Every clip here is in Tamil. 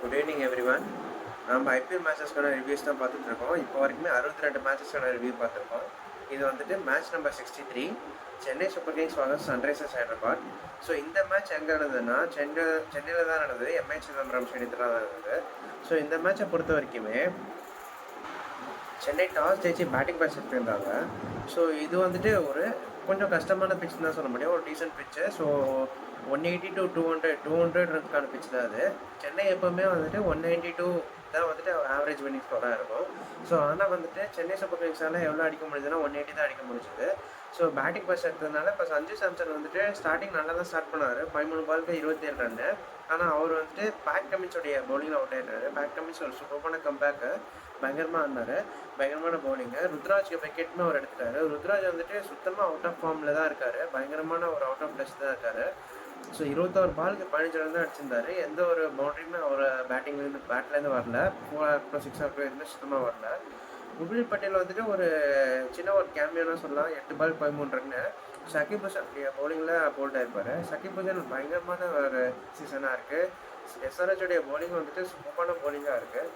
Good evening everyone. நம்ம ஐபிஎல் மேட்சஸ்க்கான ரிவ்யூஸ் தான் பார்த்துட்ருக்கோம். இப்போ வரைக்குமே 62 மேட்சஸ்க்கான ரிவ்யூ பார்த்துருக்கோம். இது வந்துட்டு match number 63, Chennai Super Kings vs Sunrisers Hyderabad. So இந்த மேட்ச் எங்கே நடந்ததுன்னா சென்னையில் தான் நடந்தது. எம்ஏ சிதம்பரம் ஸ்டேடியத்தில் தான் நடந்தது. ஸோ இந்த மேட்சை பொறுத்த வரைக்குமே சென்னை டாஸ் ஜெயிச்சு பேட்டிங் பேட்ச் எடுத்திருந்தாங்க. ஸோ இது வந்துட்டு ஒரு கொஞ்சம் கஷ்டமான பிட்ச் தான் சொல்ல முடியும். ஒரு டீசென்ட் பிட்ச்சு. ஸோ 180 to 200 ரன்ஸ்க்கான பிட்ச் தான் அது. சென்னை எப்போவுமே வந்துட்டு 192 தான் வந்துட்டு ஆவரேஜ் வின்னிங் ஸ்கோராக இருக்கும். ஸோ ஆனால் வந்துட்டு சென்னை சூப்பர் கிங்ஸால் எவ்வளோ அடிக்க முடியுதுன்னா 180 தான் அடிக்க முடிஞ்சுது. ஸோ பேட்டிங் பேட்ச் எடுத்ததுனால இப்போ சஞ்சு சாம்சன் வந்துட்டு ஸ்டார்டிங் நல்லா தான் ஸ்டார்ட் பண்ணார். 13 பாலுக்கு 27 ரன்னு. ஆனால் அவர் வந்துட்டு பேட் கமின்ஸோடைய பவுலிங்கில் அவுட் ஆகிட்டார். பேட் கமின்ஸ் ஒரு சூப்பரான கம்பேக்கு பயங்கரமாக ஆனார். பயங்கரமான பவுலிங்கு. ருத்ராஜ் விக்கெட்டுமே அவர் எடுத்துட்டாரு. ருத்ராஜ் வந்துட்டு சுத்தமாக அவுட் ஆஃப் ஃபார்மில் தான் இருக்கார். பயங்கரமான ஒரு அவுட் ஆஃப் டச் தான் இருக்கார். ஸோ 21 பாலுக்கு 15 ரன் தான் அடிச்சிருந்தாரு. எந்த ஒரு பவுண்டரியுமே அவர் பேட்லேருந்து வரல. 4 6 எதுவுமே சுத்தமாக வரல. உபில் பட்டேல் வந்துட்டு ஒரு சின்ன ஒரு கேமியோன்னு சொல்லலாம். 8 பால் 13 ரன்னு. சகிப் ஹுசன் பவுலிங்கில் போல்ட் ஆகிருப்பார். சகிப் ஹுசன் பயங்கரமான ஒரு சீசனாக இருக்குது. எஸ்ஆர்ஹெச்சோடைய பவுலிங் வந்துட்டு சூப்பரான பவுலிங்காக இருக்குது.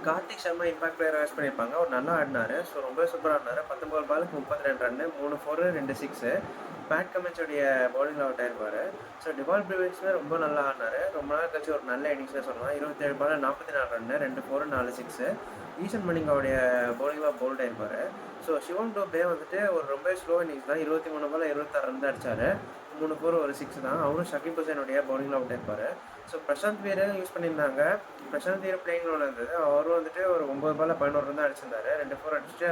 Karthik Sharma impact player use பண்ணியிருப்பாங்க. அவர் நல்லா ஆடினார். ஸோ ரொம்ப சூப்பராக ஆடினார். 19 பாலுக்கு 32 ரன்னு, 3 4 2 6. பேட் கமின்ஸோடைய பவுலிங்கில் அவுட் ஆயிருப்பார். ஸோ டிவால் பிரிவின்ஸுமே ரொம்ப நல்லா ஆடினார். ரொம்ப நாள் கழிச்சு ஒரு நல்ல இன்னிங்ஸாக சொல்லலாம். 27 பால் 44 ரன்னு, 2 4 4 6. ஈசன் மணிங்காவுடைய பவுலிங்கில் போல்ட் ஆயிருப்பார். ஸோ சிவம் டோபே வந்துட்டு ஒரு ரொம்ப ஸ்லோ இன்னிங்ஸ் தான். 23 பால் 26 ரன் தான் அடித்தார். 3 4 1 6 தான். அவரும் ஷகிப் ஹுசைனுடைய பவுலிங்கில் அவுட் ஆயிருப்பார். ஸோ பிரசாந்த் வீரர் யூஸ் பண்ணியிருந்தாங்க. பிரசாந்த் வீரர் பிளேயிங் ரோல் இருந்தது. அவரும் வந்துட்டு ஒரு 9 பால் 11 ரன் தான் அடிச்சிருந்தாரு. 2 4 அடிச்சுட்டு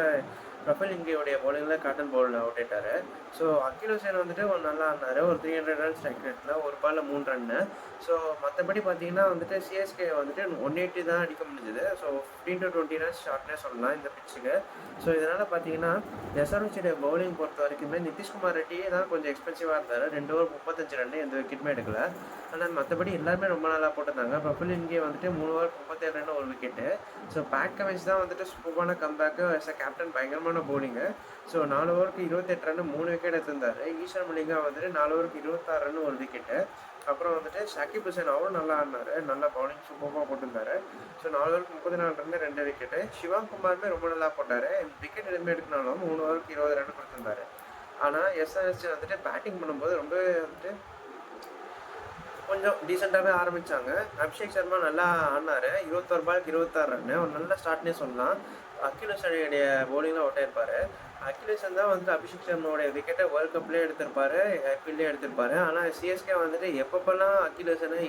ரஃபேல் இங்கியோடைய பவுலிங்கில் காட்டன் பவுலில் அவுட் ஆயிட்டார். ஸோ அகில் ஹுசைன் வந்துட்டு ஒரு நல்லா ஆடினார். ஒரு 300 ரன் ஸ்ட்ரைக் ரேட்டில், ஒரு பாலில் 3 ரன்னு. ஸோ மற்றபடி பார்த்தீங்கன்னா வந்துட்டு சிஎஸ்கே வந்துட்டு 180 தான் அடிக்க முடிஞ்சுது. ஸோ 15 to 20 ரன்ஸ் ஷார்ட்னே சொல்லலாம் இந்த பிட்சுக்கு. ஸோ இதனால் பார்த்தீங்கன்னா எஸ்ஆர்ஹெச்சோடைய பவுலிங் பொறுத்த வரைக்குமே நிதிஷ்குமார் ரெட்டி தான் கொஞ்சம் எக்ஸ்பென்சிவாக இருந்தார். 2 ஓவர் 35 ரன்னு, எந்த விக்கெட்டுமே எடுக்கல. ஆனால் மற்றபடி எல்லாருமே ரொம்ப நல்லா போட்டிருந்தாங்க. ரஃபேல் இங்கே வந்துட்டு 3 ஓவர் 37 ரன்னு, ஒரு விக்கெட்டு. ஸோ பேட் கமின்ஸ் தான் வந்துட்டு சூப்பரான கம்பேக்கு. எஸ் அ கேப்டன் பயங்கரமான பவுலிங்கு. ஸோ 4 ஓவருக்கு 28 ரன்னு, 3 விக்கெட் எடுத்திருந்தார். ஈஷான் மலிங்கா வந்துட்டு 4 ஓவருக்கு 26 ரன்னு, ஒரு விக்கெட்டு. அப்புறம் வந்துட்டு ஷகிப் ஹுசைன் அவரும் நல்லா ஆடினார். நல்லா பவுலிங் சூப்பராக போட்டிருந்தாரு. ஸோ 4 ஓவருக்கு 34 ரன்னு, 2 விக்கெட்டு. சிவம் குமாருமே ரொம்ப நல்லா போட்டார். விக்கெட் எதுவுமே எடுக்கனாலும் 3 ஓவருக்கு 20 ரன் கொடுத்துருந்தாரு. ஆனால் எஸ்ஆர்ஹெச் வந்துட்டு பேட்டிங் பண்ணும்போது ரொம்பவே வந்துட்டு கொஞ்சம் டீசெண்டாகவே ஆரம்பித்தாங்க. அபிஷேக் சர்மா நல்லா ஆடினார். 21 பாலுக்கு 26 ரன்னு, ஒரு நல்ல ஸ்டார்ட்னே சொல்லலாம். அகில் ஹுசைனுடைய பவுலிங்கில் அவுட் ஆயிருப்பார். அகில் ஹுசைன் தான் வந்துட்டு அபிஷேக் சர்மாவுடைய விக்கெட்டை வேர்ல்டு கப்லேயே எடுத்திருப்பாரு, ஐபிஎல்லே எடுத்திருப்பாரு. ஆனால் சிஎஸ்கே வந்துட்டு எப்பப்பெல்லாம் அகில் ஹுசைனை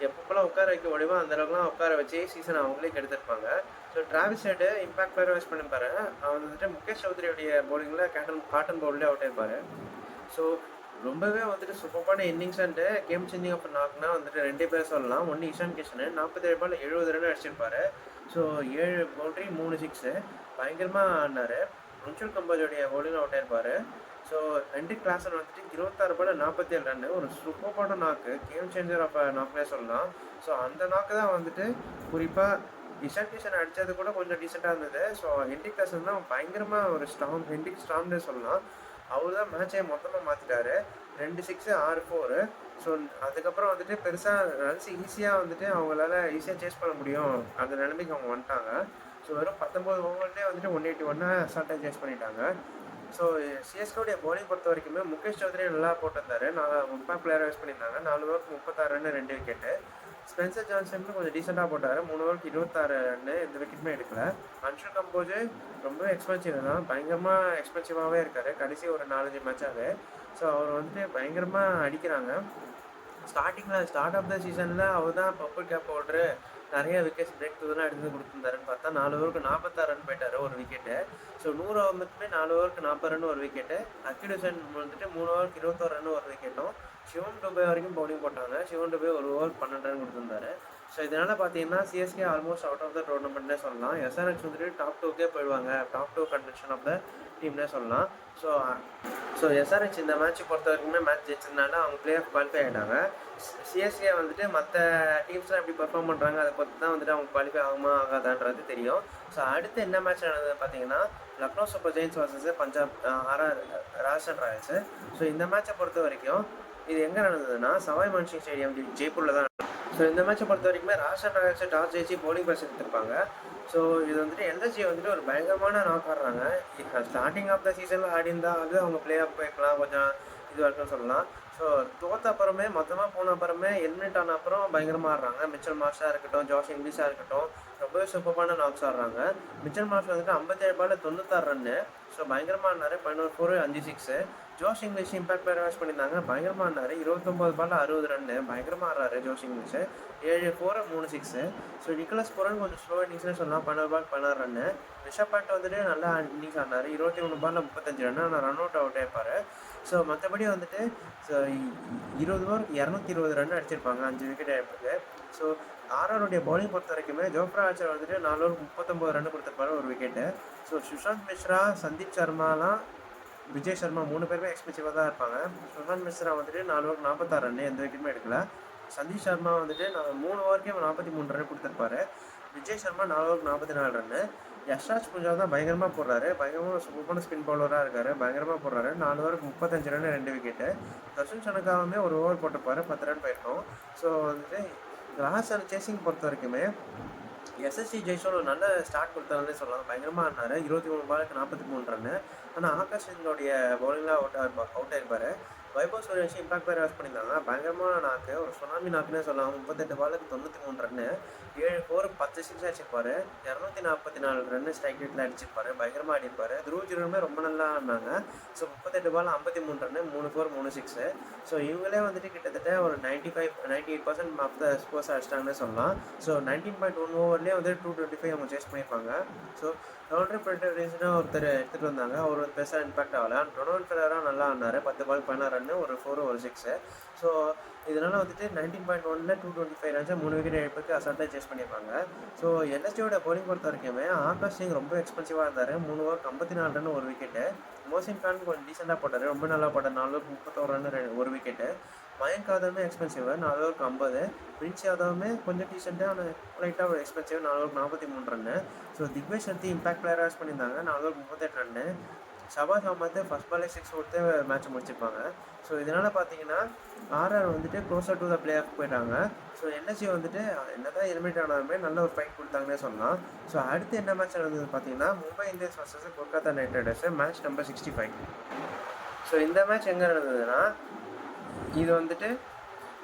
எப்பப்பெல்லாம் உட்கார வைக்க முடியுமோ அந்த அளவுக்குலாம் உட்கார வச்சு சீசனை அவங்களே கெடுத்திருப்பாங்க. So Travis Head impact player use பண்ணியிருப்பாரு. அவன் வந்துட்டு முகேஷ் சௌத்ரியுடைய பவுலிங்கில் காட்டன் பவுல்லே அவுட் ஆயிருப்பார். ஸோ ரொம்பவே வந்துட்டு சூப்பரான இன்னிங்ஸ் அண்டு கேம் சேஞ்சிங் அப்போ நாக்குனா வந்துட்டு 2 பேர் சொல்லலாம். ஒன்று இஷான் கிஷன் 47 பால் 70 ரன் அடிச்சிருப்பாரு. ஸோ 7 பவுண்டரி 3 6 பயங்கரமாக ஆடினார். முன்சூல் கம்போஜோடைய பவுலிங் அவுட் ஆயிருப்பார். ஸோ ஹென்ரிக் கிளாசன் வந்துட்டு 26 பால் 47 ரன்னு, ஒரு சூப்பரான நாக்கு. கேம் சேஞ்சர் ஆஃப் நாக்குனே சொல்லலாம். ஸோ அந்த நாக்கு தான் வந்துட்டு குறிப்பாக இஷான் கிஷன் அடித்தது கூட கொஞ்சம் டீசெண்டாக இருந்தது. ஸோ ஹென்ரிக் கிளாசன் தான் பயங்கரமாக ஒரு ஹென்ரிக் ஸ்டாம்னே சொல்லலாம். அவர் தான் மேட்சை மொத்தமாக மாற்றிட்டாரு. 2 6 6 4. ஸோ அதுக்கப்புறம் வந்துட்டு பெருசாக ரன்ஸ் ஈஸியாக வந்துட்டு அவங்களால ஈஸியாக சேஸ் பண்ண முடியும் அந்த நிலைமைக்கு அவங்க வந்துட்டாங்க. ஸோ வெறும் 19 ஓவர்லேயே வந்துட்டு 181 அசால்ட்டாக சேஸ் பண்ணிட்டாங்க. ஸோ சிஎஸ்கேவுடைய பவுலிங் பொறுத்த வரைக்குமே முகேஷ் சௌத்ரி நல்லா போட்டிருந்தாரு. 4 பிளேயரை யூஸ் பண்ணியிருந்தாங்க. 4 ஓவருக்கு 36 ரன்னு, 2 விக்கெட்டு. ஸ்பென்சர் ஜான்சனுமே கொஞ்சம் டீசெண்டாக போட்டார். 3 ஓவருக்கு 26 ரன்னு, எந்த விக்கெட்டுமே எடுக்கல. அன்ஷுல் கம்போஜ் ரொம்ப எக்ஸ்பென்சிவ் தான். பயங்கரமாக எக்ஸ்பென்சிவாகவே இருக்கார் கடைசி ஒரு 4-5 மேட்சாகவே. ஸோ அவர் வந்துட்டு பயங்கரமாக அடிக்கிறாங்க. ஸ்டார்ட் ஆஃப் த சீசனில் அவர் தான் பர்பிள் கேப் ஹோல்டரு, நிறைய விக்கெட்ஸ் பிரேக் த்ரூலாம் எடுத்து கொடுத்துருந்தாருன்னு பார்த்தா 4 ஓவருக்கு 46 ரன் போயிட்டார், ஒரு விக்கெட்டு. ஸோ 100 ஓவர் மட்டுமே 4 ஓவருக்கு 40 ரன், ஒரு விக்கெட்டு. அகில் ஹுசைன் வந்துட்டு 3 ஓவருக்கு 21 ரன், ஒரு விக்கெட்டும். சிவம் டுபே வரைக்கும் பவுலிங் போட்டாங்க. சிவம் டுபே 1 ஓவருக்கு 12 ரன் கொடுத்துருந்தாரு. ஸோ இதனால் பார்த்தீங்கன்னா CSK almost out of the டோர்னமெண்ட்னே சொல்லலாம். எஸ்ஆர்ஹெச் வந்துட்டு டாப் 2க்கே போயிடுவாங்க. டாப் 2 கண்டென்ஷன் ஆஃப் த டீம்னே சொல்லலாம். ஸோ எஸ்ஆர்ஹெச் இந்த மேட்ச் பொறுத்த வரைக்குமே மேட்ச் ஜெயிச்சதுனால அவங்க பிளே ஆஃப் குவாலிஃபை ஆகிட்டாங்க. சிஎஸ்கே வந்துட்டு மற்ற டீம்ஸ்லாம் எப்படி பெர்ஃபார்ம் பண்ணுறாங்க அதை பொறுத்து தான் வந்துட்டு அவங்க குவாலிஃபை ஆகுமா ஆகாதான்றது தெரியும். ஸோ அடுத்து என்ன மேட்ச் நடந்தது பார்த்தீங்கன்னா Lucknow super giants versus Punjab Rajasthan royals. So இந்த மேட்சை பொறுத்த வரைக்கும் இது எங்கே நடந்ததுன்னா சவாய் மான்சிங் ஸ்டேடியம் ஜெய்ப்பூரில் தான். ஸோ ஸோ இந்த மேட்சை பொறுத்த வரைக்குமே ராஜஸ்தான் ராயல்ஸ் டாஸ் ஜெயிச்சு பவுலிங் பேஸ் எடுத்திருப்பாங்க. ஸோ இது வந்துட்டு எல்எஸ்ஜி வந்துட்டு ஒரு பயங்கரமான நாக் ஆடுறாங்க. ஸ்டார்டிங் ஆஃப் த சீசனில் ஆடிருந்தா அது அவங்க பிளே ஆஃப் போய்க்கலாம், கொஞ்சம் இதுவாக இருக்குன்னு சொல்லலாம். ஸோ தோற்ற அப்புறமே மொத்தமாக போன அப்புறமே எலிமினேட் ஆன அப்புறம் பயங்கரமாக ஆடுறாங்க. மிச்சல் மார்ஷாக இருக்கட்டும், ஜாஷ் இங்கிலீஷாக இருக்கட்டும், ரொம்பவே சூப்பரான நாக்ஸ் ஆடுறாங்க. மிச்சல் மார்ஷ் வந்துட்டு 57 பால் 96 ரன்னு. ஸோ பயங்கரமாக ஆடினாரு. 11 4 5 6. ஜோஷ் இங்கிலீஷ் இம்பாக்ட் பிளேயர் வாஷ் பண்ணியிருந்தாங்க, பயங்கரமாக ஆடினாரு. 29 பால் 60 ரன்னு, பயங்கரமாக ஆடுறாரு Josh Inglis. 7 4 3 6. So Nicholas Pooran கொஞ்சம் ஸ்லோ இன்னிங்ஸ்னு சொல்லலாம். 12 பால் 16 ரன்னு. ரிஷப் பண்ட் வந்துட்டு நல்லா இன்னிங்ஸ் ஆடினார். 23 பால் 35 ரன்னு, ஆனால் ரன் அவுட் ஆகிட்டே. ஸோ மற்றபடி வந்துட்டு ஸோ 20 ஓவர் 220 ரன் அடிச்சிருப்பாங்க, 5 விக்கெட் எடுப்பிருக்கு. ஸோ ஆர்ஆருடைய பவுலிங் பொறுத்த வரைக்குமே ஜோஃப்ரா ஆர்ச்சர் வந்துட்டு 4 ஓவர் 39 ரன் கொடுத்துருப்பாரு, ஒரு விக்கெட்டு. ஸோ சுஷாந்த் மிஸ்ரா, சந்தீப் சர்மாலாம், விஜய் சர்மா 3 பேருமே எக்ஸ்பென்சிவாக தான் இருப்பாங்க. சுஷாந்த் மிஸ்ரா வந்துட்டு 4 ஓவர் 46 ரன், எந்த விக்கெட்டுமே எடுக்கல. சந்தீப் சர்மா வந்துட்டு 3 ஓவருக்கே 43 ரன் கொடுத்துருப்பாரு. Vijay Sharma 4 over 44 run. யஷ்ராஜ் புஞ்சால் தான் பயங்கரமாக போடுறாரு, பயங்கரமாக சூப்பரான ஸ்பின் பவுலராக இருக்கார், பயங்கரமாக போடுறாரு. 4 ஓவருக்கு 35 ரன், 2 விக்கெட்டு. தர்ஷன் சனக்காவுமே ஒரு ஓவர் போட்டிருப்பாரு, 10 ரன் போயிருக்கோம். ஸோ வந்துட்டு ராஜஸ்தான் சேசிங் பொறுத்த வரைக்குமே எஸ்எஸ்சி ஜெய்சோல் ஒரு நல்ல ஸ்டார்ட் கொடுத்தாருன்னே சொல்லலாம். பயங்கரமாக ஆடினார். 23 பாலுக்கு 43 ரன்னு. ஆனால் ஆகாஷ் சிங்கோடைய பவுலிங்கில் அவுட் ஆயிருப்பார். வைபவ் சூரியவன்ஷி இம்பாக்ட் பிளேயர் வாஷ் பண்ணியிருந்தாங்க, பயங்கரமான நாக்கு, ஒரு சுனாமி நாக்குன்னே சொல்லலாம். 38 பாலுக்கு 93 ரன்னு, 7 4 10 6 அடிச்சிருப்பாரு. 244 ரன்னு ஸ்ட்ரைக் ரேட்டில் அடிச்சிருப்பாரு, பயங்கரமாக ஆடிருப்பாரு. துருவ் ஜுரலுமே ரொம்ப நல்லா ஆடினாங்க. ஸோ 38 பால் 53 ரன்னு, 3 4 3 6. ஸோ இவங்களே வந்துட்டு கிட்டத்தட்ட ஒரு 98% ஆஃப் த ஸ்கோர்ஸ் அடிச்சிட்டாங்கன்னு சொல்லலாம். ஸோ 19.1 ஓவர்லேயே வந்து 225 அவங்க சேஸ் பண்ணியிருப்பாங்க. ஸோ டொனால்ட் ஃபெடரேஷனை ஒருத்தர் எடுத்துகிட்டு வந்தாங்க, அவர் பெருசாக இம்பாக்ட் ஆகலை. டொனால்ட் ஃபெடரராக நல்லா ஆடினார், 10 பால் 16 ரன்னு, ஒரு 4 ஒரு 6. ஸோ இதனால் வந்துட்டு 19.1ல் 225 ரன்ஸை 3 விக்கெட் எடுப்புக்கு அசால்ட்டாக சேஸ் பண்ணியிருப்பாங்க. ஸோ எல்எஸ்டியோட பவுலிங் பொறுத்த வரைக்குமே ஆகாஷ் சிங் ரொம்ப எக்ஸ்பென்சிவாக இருந்தார். 3 ஓவர் 54 ரன், ஒரு விக்கெட்டு. மோசின் கான் கொஞ்சம் டீசெண்டாக போட்டார், ரொம்ப நல்லா போட்டார். 4 ஓவர் 31 ரன், ஒரு விக்கெட்டு. மயங்க் யாதவுமே எக்ஸ்பென்சிவ், 4 ஓவருக்கு 50. பிரின்ஸ் யாதவுமே கொஞ்சம் டீசெண்டாக, ஆனால் லைட்டாக ஒரு எக்ஸ்பென்சிவ், 4 ஓவருக்கு 43 ரன்னு. ஸோ திக்வேஷ் சக்தி இம்பாக்ட் பிளேயர் வாஷ் பண்ணியிருந்தாங்க, 4 ஓவருக்கு 38 ரன்னு. ஷபாஸ் அஹ்மத் ஃபர்ஸ்ட் பாலே 6 கொடுத்து மேட்ச் முடிச்சிருப்பாங்க. ஸோ இதனால் பார்த்தீங்கன்னா ஆர்ஆர் வந்துட்டு closer to the play off போயிட்டாங்க. ஸோ எல்எஸ்சி வந்துட்டு என்ன தான் எலிமினேட் ஆனாலுமே நல்ல ஒரு ஃபைட் கொடுத்தாங்கன்னே சொல்லலாம். ஸோ அடுத்து என்ன மேட்ச் நடந்தது பார்த்தீங்கன்னா Mumbai Indians versus Kolkata night Riders, match number 65. So இந்த மேட்ச் எங்கே நடந்ததுன்னா இது வந்துட்டு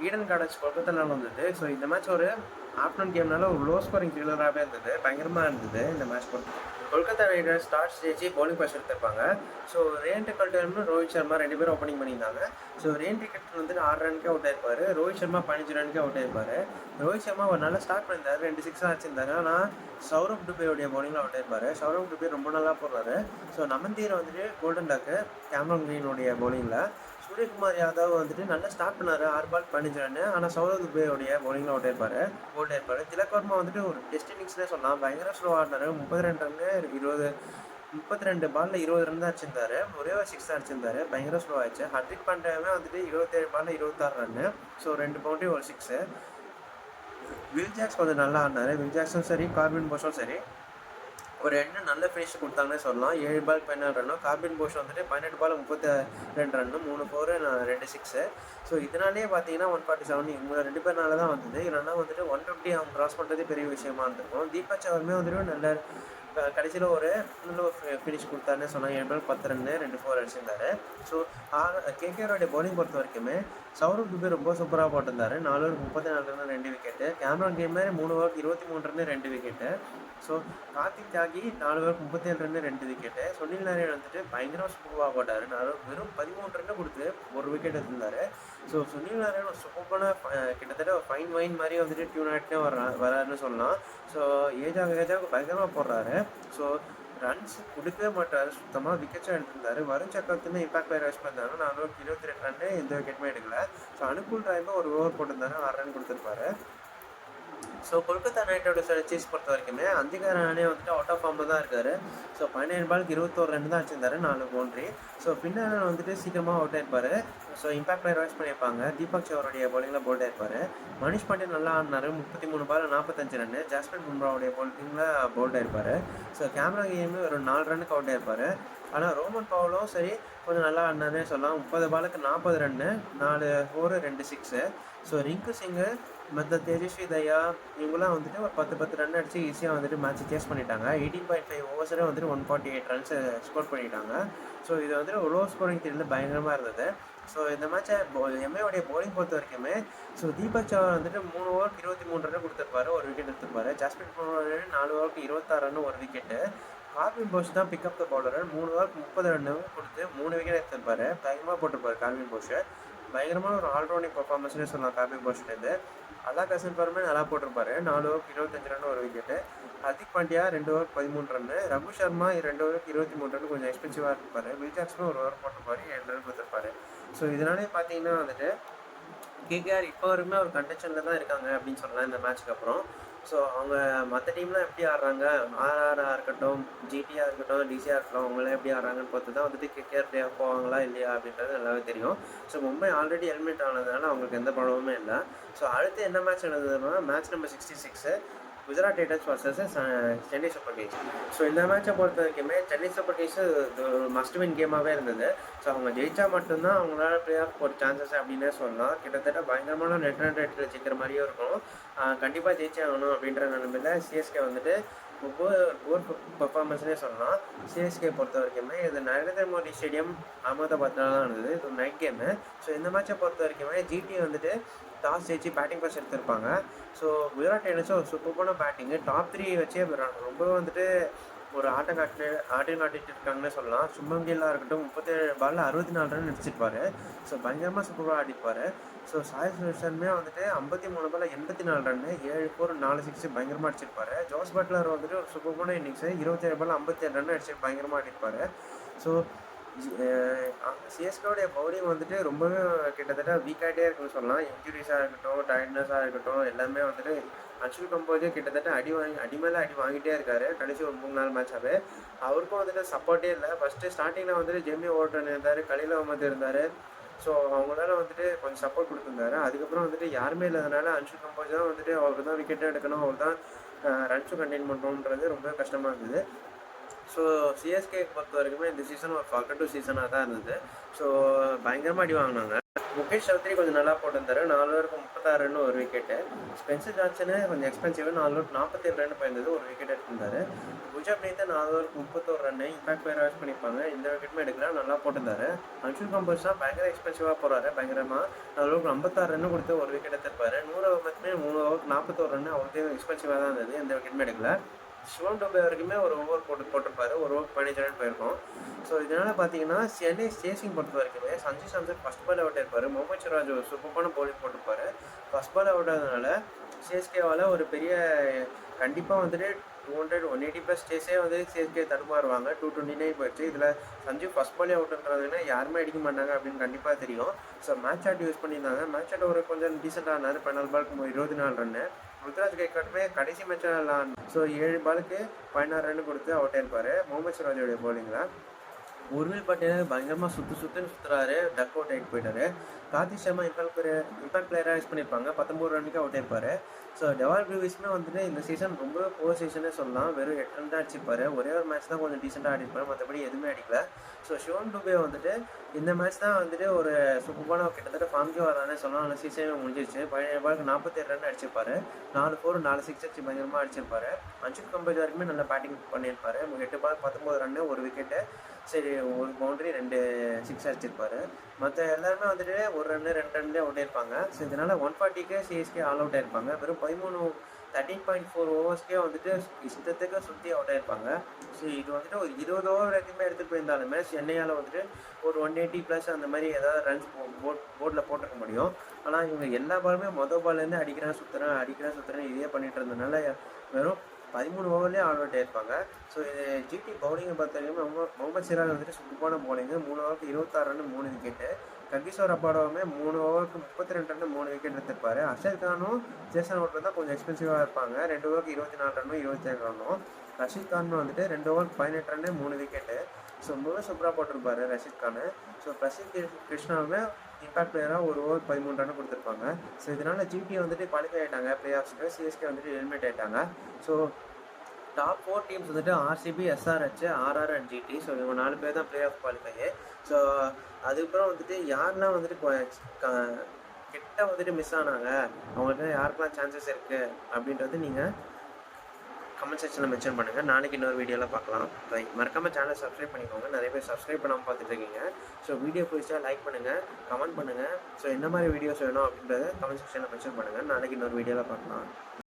ஈடன் கார்டன்ஸ் கொல்கத்தாவில் வந்தது. ஸோ இந்த மேட்ச் ஒரு ஆஃப்டர்நூன் கேம்னால ஒரு லோ ஸ்கோரிங் த்ரில்லராகவே இருந்தது, பயங்கரமாக இருந்தது இந்த மேட்ச் பொறுத்து. கொல்கத்தா நைட் ரைடர்ஸ் டாஸ் ஜெயிச்சு பவுலிங் பேஸ் எடுத்திருப்பாங்க. ஸோ ரேன் டிக்கெட்டும் ரோஹித் சர்மா 2 பேரும் ஓப்பனிங் பண்ணியிருந்தாங்க. ஸோ ரேன் டிக்கெட் வந்துட்டு 6 ரனுக்கே அவுட் ஆயிருப்பார், ரோஹித் சர்மா 15 ரனுக்கே அவுட் ஆயிருப்பார். ரோஹித் சர்மா ஒரு நல்லா ஸ்டார்ட் பண்ணியிருந்தார், 2 6 அடிச்சிருந்தாரு. ஆனால் சௌரவ் டுபேயோடைய பவுலிங்கில் அவுட் ஆயிருப்பார். சௌரவ் டுபே ரொம்ப நல்லா போடுறாரு. ஸோ நமந்தீர் வந்துட்டு கோல்டன் டக்கு கேமரன் கிரீனுடைய பவுலிங்கில். சூரியகுமார் யாதவ் வந்துட்டு நல்லா ஸ்டார்ட் பண்ணார், 6 பால் 15 ரன்னு. ஆனால் சௌரவ் துபேயோடைய பவுலிங்கில் அவுட் ஆயிருப்பார். திலக் வர்மா வந்துட்டு ஒரு டெஸ்ட் இன்னிங்ஸ்னே சொல்லலாம், பயங்கர ஸ்லோ ஆடினார். 32 ரன்னு, 32 பாலில் 20 ரன் தான் அடிச்சிருந்தாரு, ஒரே ஒரு 6 தான் அடிச்சிருந்தாரு, பயங்கர ஸ்லோ ஆயிடுச்சு. ஹர்திக் பாண்டியாவே வந்துட்டு 27 பாலில் 26 ரன்னு, ஸோ 2 பவுண்டரி ஒரு 6. வில் ஜாக்ஸ் கொஞ்சம் நல்லா ஆடினார். வில் ஜாக்ஸும் சரி, கார்பின் போஷும் சரி, ஒரு 2 நல்ல ஃபினிஷ் கொடுத்தாங்கன்னே சொல்லலாம். 7 பால் 14 ரன்னும். கார்பின் போஷ் வந்துட்டு 18 பால் 32 ரன்னும், 3 4 2 6. ஸோ இதனாலே பார்த்தீங்கன்னா 147 இவங்க 2 பேர்னால தான் வந்தது. இல்லைன்னா வந்துட்டு 150 அவங்க கிராஸ் பண்ணுறதே பெரிய விஷயமா இருந்திருக்கும். தீபக் சவருமே வந்துட்டு நல்ல கடைசியில் ஒரு நல்ல ஃபினிஷ் கொடுத்தாருன்னு சொன்னாங்க. 7 பால் 10 ரன்னு, 2 4 அடிச்சிருந்தாரு. ஸோ கேகேஆருடைய பவுலிங் பொறுத்த வரைக்குமே சௌரவ் துபே ரொம்ப சூப்பராக போட்டிருந்தாரு. 4 ஓவருக்கு 34 ரன்னு, 2 விக்கெட்டு. கேமரான் கேமே 3 ஓவருக்கு 23 ரன்னு, 2 விக்கெட்டு. ஸோ கார்த்திக் தியாகி 4 ஓவருக்கு 37 ரன்னு, 2 விக்கெட்டு. சுனில் நாராயண் வந்துட்டு பயங்கரமாக சூப்பராக போட்டார். 4 வெறும் 13 ரன்னு கொடுத்து ஒரு விக்கெட் எடுத்திருந்தார். ஸோ சுனில் நாராயண் ஒரு சூப்பரான கிட்டத்தட்ட ஒரு ஃபைன் வைன் மாதிரி வந்துட்டு டியூன் ஆகிட்டே வராருன்னு சொல்லலாம். ஸோ ஏஜாவுக்கு பயங்கரமாக போடுறாரு. ஸோ ரன்ஸ் கொடுக்கவே மாட்டார், சுத்தமாக விக்கெட்ஸும் எடுத்திருந்தாரு. வருண் சக்கரவர்த்தியுமே இம்பாக்ட் பிளேயர் வாஷ் பண்ணாங்க, 4 ஓவருக்கு 22 ரன்னு, எந்த விக்கெட்டுமே எடுக்கல. ஸோ அனுகூல் ராயுமே ஒரு ஓவர் போட்டிருந்தாங்க, 6 ரன் கொடுத்துருப்பாரு. ஸோ கொல்கத்தா நைட் ரைடர்ஸோட சேஸ் பொறுத்த வரைக்குமே அந்திகாரனே வந்துட்டு அவுட் ஆஃப் ஃபார்மில் தான் இருக்கார். ஸோ 17 பாலுக்கு 21 ரன் தான் வச்சிருந்தாரு, 4 பவுண்டரி. ஸோ பின்னர் வந்துட்டு சீக்கிரமாக அவுட் ஆயிருப்பார். ஸோ இம்பாக்ட் பிளேயர் வாஷ் பண்ணியிருப்பாங்க. தீபக் சவருடைய பவுலிங்கில் போல்ட் ஆயிருப்பார். மனிஷ் பாண்டே நல்லா ஆடினார், 33 பால் 45 ரன்னு. ஜாஸ்பின் பும்ராவுடைய பவுலிங்கில் போல்ட் ஆயிருப்பார். ஸோ கேமரா கேமே ஒரு 4 ரன்னுக்கு அவுட் ஆயிருப்பார். ஆனால் ரோமன் பவுலும் சரி கொஞ்சம் நல்லா ஆடினார்னே சொல்லலாம். 30 பாலுக்கு 40 ரன்னு, 4 4 2 6. ஸோ ரிங்கு சிங்கு மற்ற தேஜஸ்வி தயா இவங்களாம் வந்துட்டு ஒரு 10 ரன் அடிச்சு ஈஸியாக வந்துட்டு மேட்ச் சேஸ் பண்ணிட்டாங்க. 18.5 ஓவர்ஸில் வந்துட்டு 148 ரன்ஸ் ஸ்கோர் பண்ணிட்டாங்க. ஸோ இது வந்துட்டு லோ ஸ்கோரிங் பீரியடில் பயங்கரமாக இருந்தது. ஸோ இந்த மேட்சை எம்ஏடைய பவுலிங் பொறுத்த வரைக்குமே ஸோ தீபக் சவார் வந்துட்டு 3 ஓவருக்கு 23 ரன் கொடுத்துருப்பாரு, ஒரு விக்கெட் எடுத்துருப்பாரு. ஜாஸ்பிரிட் பும்ரா 4 ஓவருக்கு 26 ரன், ஒரு விக்கெட்டு. கார்வின் போஷ் தான் பிக்கப் த பவுலர், 3 ஓவருக்கு 30 ரன் கொடுத்து 3 விக்கெட் எடுத்திருப்பாரு. பயங்கரமாக போட்டிருப்பாரு கார்வின் போஷ். பயங்கரமான ஒரு ஆல்ரவுண்டிங் பர்ஃபார்மன்ஸ்னே சொல்லலாம் கார்வின் போஷ்லேருந்து. அல்லாக் ஹசன் பர்மே நல்லா போட்டிருப்பாரு, 4 ஓவருக்கு 25 ரன், ஒரு விக்கெட்டு. ஹர்திக் பாண்டியா 2 ஓவருக்கு 13 ரன்னு. ரகு சர்மா 2 ஓவருக்கு 23 ரன், கொஞ்சம் எக்ஸ்பென்சிவாக இருப்பார். வில் ஜாக்சனும் 1 ஓவர் போட்டிருப்பாரு, 7 ரன் கொடுத்துருப்பாரு. ஸோ இதனாலே பார்த்தீங்கன்னா வந்துட்டு கேகேஆர் இப்போ வரைக்குமே ஒரு கண்டென்ஷனில் தான் இருக்காங்க அப்படின்னு சொல்லலாம் இந்த மேட்ச்க்கு அப்புறம். ஸோ அவங்க மற்ற டீம்லாம் எப்படி ஆடுறாங்க, ஆர்ஆராக இருக்கட்டும், ஜிடிஆர் இருக்கட்டும், டிசிஆர் இருக்கட்டும், அவங்களாம் எப்படி ஆடுறாங்கன்னு பார்த்து தான் வந்துட்டு கேகேஆர் பிளே ஆஃப் போவாங்களா இல்லையா அப்படின்றது நல்லாவே தெரியும். ஸோ மும்பை ஆல்ரெடி எலிமினேட் ஆனதுனால அவங்களுக்கு எந்த ப்ராப்ளமுமே இல்லை. ஸோ அடுத்து என்ன மேட்ச் நடந்ததுன்னா match number 66 Gujarat Titans versus Chennai Super Kings. So இந்த மேட்சை பொறுத்த வரைக்குமே Chennai Super Kings must win கேமாகவே இருந்தது. ஸோ அவங்க ஜெயிச்சா மட்டும்தான் அவங்களால பிளே ஆஃப் ஒரு சான்சஸ் அப்படின்னே சொல்லலாம். கிட்டத்தட்ட பயங்கரமான நெட் ரன் ரேட்டில் ஜெயிக்கிற மாதிரியும் இருக்கும். கண்டிப்பாக ஜெயிச்சே ஆகணும் அப்படின்ற நிலைமையில் சிஎஸ்கே வந்துட்டு புவர் பர்ஃபார்மன்ஸ்னே சொல்லலாம். சிஎஸ்கே பொறுத்த வரைக்குமே இது நரேந்திர மோடி ஸ்டேடியம் அகமதாபாத்தில் தான் இருந்தது, இது ஒரு நைட் கேமு. ஸோ இந்த மேட்சை பொறுத்த வரைக்குமே ஜிடி வந்துட்டு டாஸ் ஜெயிச்சு பேட்டிங் ஃபர்ஸ்ட் எடுத்திருப்பாங்க. ஸோ குஜராத் டைட்டன்ஸும் ஒரு சூப்பரான பேட்டிங்கு, டாப் 3 வச்சே ரொம்ப வந்துட்டு ஒரு ஆட்டம் காட்டிட்டு இருக்காங்கன்னு சொல்லலாம். சுப்மன் கில்லாக இருக்கட்டும் 37 பாலில் 64 ரன் அடிச்சிருப்பாரு. ஸோ பயங்கரமாக சூப்பராக ஆடிப்பார். ஸோ சாய் சுதர்ஷனுமே வந்துட்டு 53 பாலில் 84 ரன்னு, 7 4 4 6 பயங்கரமாக அடிச்சிருப்பாரு. ஜோஸ் பட்லர் வந்துட்டு ஒரு சூப்பரான இன்னிங்ஸு, 27 பாலில் 57 ரன் அடிச்சு பயங்கரமாக ஆடிப்பார். ஸோ சிஎஸ்கேவுடைய பவுலிங் வந்துட்டு ரொம்பவே கிட்டத்தட்ட வீக்காகிட்டே இருக்குன்னு சொல்லலாம். இன்ஜுரிஸாக இருக்கட்டும், டயர்ட்னஸாக இருக்கட்டும், எல்லாமே வந்துட்டு அன்ஷுல் கம்போஜே கிட்டத்தட்ட அடி மேலே அடி வாங்கிட்டே இருக்காரு கடைசி ஒரு 3-4 மேட்சாகவே. அவருக்கும் வந்துட்டு சப்போர்ட்டே இல்லை. ஃபஸ்ட்டு ஸ்டார்டிங்கில் வந்துட்டு ஜெமி ஓட்டன் இருந்தார், கலீல் அஹ்மத் இருந்தார். ஸோ அவங்களால வந்துட்டு கொஞ்சம் சப்போர்ட் கொடுத்துருந்தாரு. அதுக்கப்புறம் வந்துட்டு யாருமே இல்லாதனால அன்ஷுல் கம்போஜ் தான் வந்துட்டு அவர் தான் விக்கெட்டே எடுக்கணும், அவர் தான் ரன்ஸும் கண்டெயின் பண்ணணுன்றது ரொம்ப கஷ்டமாக இருந்தது. ஸோ சிஎஸ்கே பொறுத்த வரைக்குமே இந்த சீசன் ஒரு பக்கெட்டு சீசனாக தான் இருந்தது. ஸோ பயங்கரமாக அடி வாங்கினாங்க. முகேஷ் சௌத்ரி கொஞ்சம் நல்லா போட்டிருந்தாரு, 4 ஓவருக்கு 36 ரன், ஒரு விக்கெட்டு. ஸ்பென்சர் ஜான்சனு கொஞ்சம் எக்ஸ்பென்சிவ், 4 ஓவருக்கு 47 ரன் போயிருந்தது, ஒரு விக்கெட் எடுத்திருந்தாரு. குஜராத் 4 ஓவருக்கு 31 ரன்னு, இம்பாக்ட் பிளேயர் வாஷ் பண்ணியிருப்பாங்க, இந்த விக்கெட்டுமே எடுக்கல, நல்லா போட்டிருந்தாரு. அன்ஷுல் கம்போஸ் தான் பயங்கர எக்ஸ்பென்சிவாக போகிறாரு, பயங்கரமாக 4 ஓவருக்கு 56 ரன்னு கொடுத்து ஒரு விக்கெட் எடுத்திருப்பாரு. 100 ஓவருமே 3 ஓவருக்கு 41 ரன்னு, அவருக்கு எக்ஸ்பென்சிவாக தான் இருந்தது, எந்த விக்கெட்டுமே எடுக்கல. சிவம் டூபே வரைக்குமே ஒரு ஓவர் போட்டிருப்பாரு, ஒரு ஓவர் 15 ரன் போயிருக்கும். ஸோ இதனால் பார்த்தீங்கன்னா சென்னை சேசிங் பொறுத்த வரைக்குமே Sanju Samson first ball out ஆயிருப்பார், முகமது சிராஜ் ஒரு சூப்பரான பவுலிங் போட்டிருப்பாரு. ஃபஸ்ட் பால் அவுட் ஆனதுனால சிஎஸ்கேவால் ஒரு பெரிய கண்டிப்பாக வந்துட்டு 200 180+ ஸ்டேஸே வந்து சிஎஸ்கே தடுமாறுவாங்க. 229 போயிடுச்சு. இதில் சஞ்சு ஃபஸ்ட் பாலே அவுட்ன்றதுன்னா யாருமே அடிக்க மாட்டாங்க அப்படின்னு கண்டிப்பாக தெரியும். ஸோ மேட்ச் ஆட் யூஸ் பண்ணியிருந்தாங்க. மேட்ச் ஆட் ஒரு கொஞ்சம் டீசெண்டாக இருந்தார், 14 பாலுக்கு 24 ரன்னு. ருத்ராஜ் கைக்வாடுமே கடைசி மேட்சில் ஸோ 7 பாலுக்கு 16 ரன் கொடுத்து அவுட் ஆயிருப்பார் முகமது சிராஜோடைய பவுலிங்கில். உர்வில் பட்டேல் பயங்கரமாக சுற்றுன்னு சுற்றுறாரு, டக் அவுட் ஆகிட்டு போயிட்டாரு. கார்த்திக் சர்மா இம்பாக்ட் பிளேயராக யூஸ் பண்ணியிருப்பாங்க, 19 ரன்னுக்கு அவுட் ஆயிருப்பார். ஸோ டெவால் ப்ரூவிஸ்மே வந்துட்டு இந்த சீசன் ரொம்ப போர் சீசனே சொல்லலாம். வெறும் 8 ரன் தான் அடிச்சிருப்பாரு. ஒரே ஒரு மேட்ச் தான் கொஞ்சம் டீசெண்டாக ஆடிருப்பாரு, மற்றபடி எதுவுமே அடிக்கல. ஸோ சிவம் டூபே வந்துட்டு இந்த மேட்ச் தான் வந்துட்டு ஒரு சூப்பரான கிட்டத்தட்ட ஃபார்ம்க்கு வரானே சொல்லலாம். அந்த சீசனே முடிஞ்சிருச்சு. 17 பாலுக்கு 47 ரன் அடிச்சிருப்பாரு, 4 4 4 6 அடிச்சு பயங்கரமாக அடிச்சிருப்பாரு. அன்ஷுல் கம்போஜ் வரைக்குமே நல்லா பேட்டிங் பண்ணியிருப்பாரு. 8 பால் 19 ரன்னு, ஒரு விக்கெட்டு, சரி ஒரு பவுண்டரி, 2 6 அடிச்சிருப்பாரு. மற்ற எல்லாருமே வந்துட்டு 1 ரன்னு 2 ரன்லேயே அவுட் ஆயிருப்பாங்க. ஸோ இதனால் 140க்கு சிஎஸ்கே ஆல் அவுட் ஆயிருப்பாங்க. வெறும் 13.4 ஓவர்ஸ்க்கே வந்துட்டு இஷ்டத்துக்கு சுற்றி அவுட் ஆயிருப்பாங்க. ஸோ இது வந்துட்டு ஒரு 20 ஓவர் வரைக்குமே எடுத்துகிட்டு போயிருந்தாலுமே சென்னையால் வந்துட்டு ஒரு 180+ அந்த மாதிரி ஏதாவது ரன்ஸ் போர்டில் போட்டிருக்க முடியும். ஆனால் இவங்க எல்லா பாலுமே பால்லேருந்து அடிக்கிறேன் சுற்றுறேன் இதே பண்ணிட்டு இருந்ததுனால வெறும் 13 ஓவர்லேயே ஆல் அவுட் ஆயிருப்பாங்க. ஸோ இது ஜிடி பவுலிங்கை பொறுத்த வரைக்கும் முகமது சிராஜ் வந்துட்டு சூப்பரான பவுலிங்கு, 3 ஓவருக்கு 26 ரன், 3 விக்கெட்டு. ககிசோர் அப்பாடோவுமே 3 ஓவருக்கு 32 ரன், 3 விக்கெட் எடுத்திருப்பாரு. அர்ஷத் கானும் ஜேசன் அவுட்ல தான் கொஞ்சம் எக்ஸ்பென்சிவாக இருப்பாங்க, 2 ஓவருக்கு 24 ரன்னும் 27 ரன்னும். ரஷீத் கான் வந்துட்டு 2 ஓவருக்கு 18 ரன்னு, 3 விக்கெட்டு. ஸோ ரொம்ப சூப்பராக போட்டிருப்பாரு ரஷீத் கான். ஸோ பிரசித் கிருஷ்ணாவுமே இம்பாக்ட் பிளேயராக 1 ஓவர் 13 ரன் கொடுத்துருப்பாங்க. ஸோ இதனால் ஜிடி வந்துட்டு குவாலிஃபை ஆகிட்டாங்க பிளே ஆஃப்ஸ்க்கு, சிஎஸ்கே வந்துட்டு எலிமினேட் ஆகிட்டாங்க. ஸோ டாப் 4 டீம்ஸ் வந்துட்டு RCB, SRH, RR and GT. So இவங்க 4 பேர் தான் பிளே ஆஃப் குவாலிஃபை. ஸோ அதுக்கப்புறம் வந்துட்டு யாரெல்லாம் வந்துட்டு கிட்ட வந்துட்டு மிஸ் ஆனாங்க, அவங்களுக்கு யாருக்கெல்லாம் சான்சஸ் இருக்குது அப்படின்றது நீங்கள் கமெண்ட் செக்ஷனில் மென்ஷன் பண்ணுங்கள். நாளைக்கு இன்னொரு வீடியோவில் பார்க்கலாம். பை. மறக்காமல் சேனலை சப்ஸ்கிரைப் பண்ணிக்கோங்க. நிறைய பேர் சப்ஸ்கிரைப் பண்ணாமல் பார்த்துட்ருக்கீங்க. ஸோ வீடியோ பிடிச்சா லைக் பண்ணுங்கள், கமெண்ட் பண்ணுங்கள். ஸோ என்ன மாதிரி வீடியோஸ் வேணும் அப்படின்றத கமெண்ட் செக்ஷனில் மென்ஷன் பண்ணுங்கள். நாளைக்கு இன்னொரு வீடியோவில் பார்க்கலாம்.